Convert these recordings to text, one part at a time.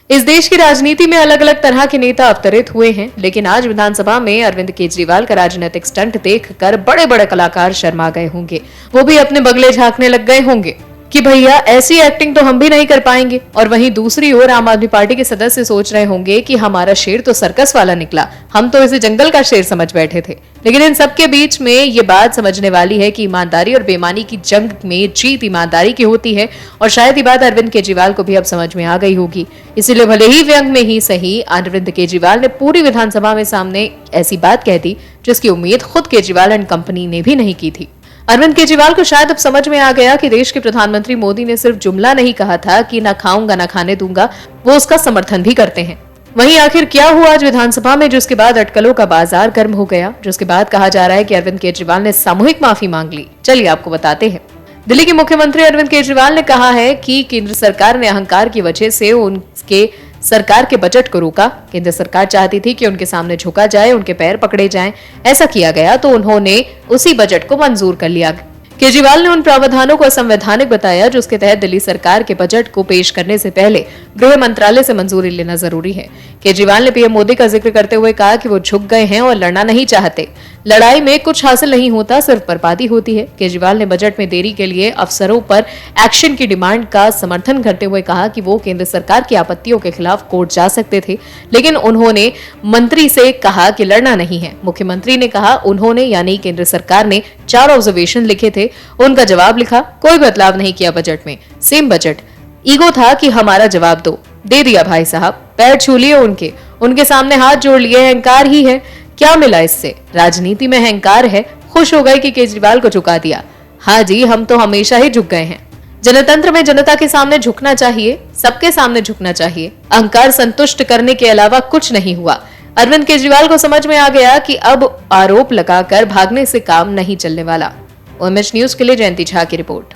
इस देश की राजनीति में अलग अलग तरह के नेता अवतरित हुए हैं, लेकिन आज विधानसभा में अरविंद केजरीवाल का राजनीतिक स्टंट देखकर बड़े बड़े कलाकार शर्मा गए होंगे। वो भी अपने बगले झांकने लग गए होंगे कि भैया ऐसी एक्टिंग तो हम भी नहीं कर पाएंगे। और वहीं दूसरी ओर आम आदमी पार्टी के सदस्य सोच रहे होंगे कि हमारा शेर तो सर्कस वाला निकला, हम तो इसे जंगल का शेर समझ बैठे थे। लेकिन इन सबके बीच में ये बात समझने वाली है कि ईमानदारी और बेईमानी की जंग में जीत ईमानदारी की होती है। और शायद ये बात अरविंद केजरीवाल को भी अब समझ में आ गई होगी। इसीलिए भले ही व्यंग में ही सही, अरविंद केजरीवाल ने पूरी विधानसभा में सामने ऐसी बात कह दी जिसकी उम्मीद खुद केजरीवाल एंड कंपनी ने भी नहीं की थी। अरविंद केजरीवाल को शायद अब समझ में आ गया कि देश के प्रधानमंत्री मोदी ने सिर्फ जुमला नहीं कहा था कि ना खाऊंगा ना खाने दूंगा, वो उसका समर्थन भी करते हैं। वहीं आखिर क्या हुआ आज विधानसभा में, जिसके बाद अटकलों का बाजार गर्म हो गया, जिसके बाद कहा जा रहा है कि अरविंद केजरीवाल ने सामूहिक माफी मांग ली। चलिए आपको बताते हैं। दिल्ली के मुख्यमंत्री अरविंद केजरीवाल ने कहा है कि केंद्र सरकार ने अहंकार की वजह से उनके सरकार के बजट को रोका। केंद्र सरकार चाहती थी कि उनके सामने झुका जाए, उनके पैर पकड़े जाएं। ऐसा किया गया तो उन्होंने उसी बजट को मंजूर कर लिया। केजरीवाल ने उन प्रावधानों को असंवैधानिक बताया जिसके तहत दिल्ली सरकार के बजट को पेश करने से पहले गृह मंत्रालय से मंजूरी लेना जरूरी है। केजरीवाल ने पीएम मोदी का जिक्र करते हुए कहा कि वो झुक गए हैं और लड़ना नहीं चाहते। लड़ाई में कुछ हासिल नहीं होता, सिर्फ बर्बादी होती है। केजरीवाल ने बजट में देरी के लिए अफसरों पर एक्शन की डिमांड का समर्थन करते हुए कहा कि वो केंद्र सरकार की आपत्तियों के खिलाफ कोर्ट जा सकते थे, लेकिन उन्होंने मंत्री से कहा कि लड़ना नहीं है। मुख्यमंत्री ने कहा उन्होंने यानी केंद्र सरकार ने 4 ऑब्जर्वेशन लिखे थे, उनका जवाब लिखा, कोई बदलाव नहीं किया बजट में, सेम बजट। ईगो था कि हमारा जवाब दो, दे दिया भाई साहब, पैर छू लिए उनके सामने हाथ जोड़ लिए। अहंकार ही है, क्या मिला इससे? राजनीति में अहंकार है। खुश हो गए कि केजरीवाल को झुका दिया। हाँ जी, हम तो हमेशा ही झुक गए हैं। जनतंत्र में जनता के सामने झुकना चाहिए, सबके सामने झुकना चाहिए। अहंकार संतुष्ट करने के अलावा कुछ नहीं हुआ। अरविंद केजरीवाल को समझ में आ गया कि अब आरोप लगाकर भागने से काम नहीं चलने वाला। OMH न्यूज के लिए जयंती झा की रिपोर्ट।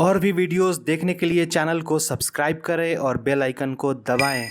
और भी वीडियोस देखने के लिए चैनल को सब्सक्राइब करें और बेल आइकन को दबाएं।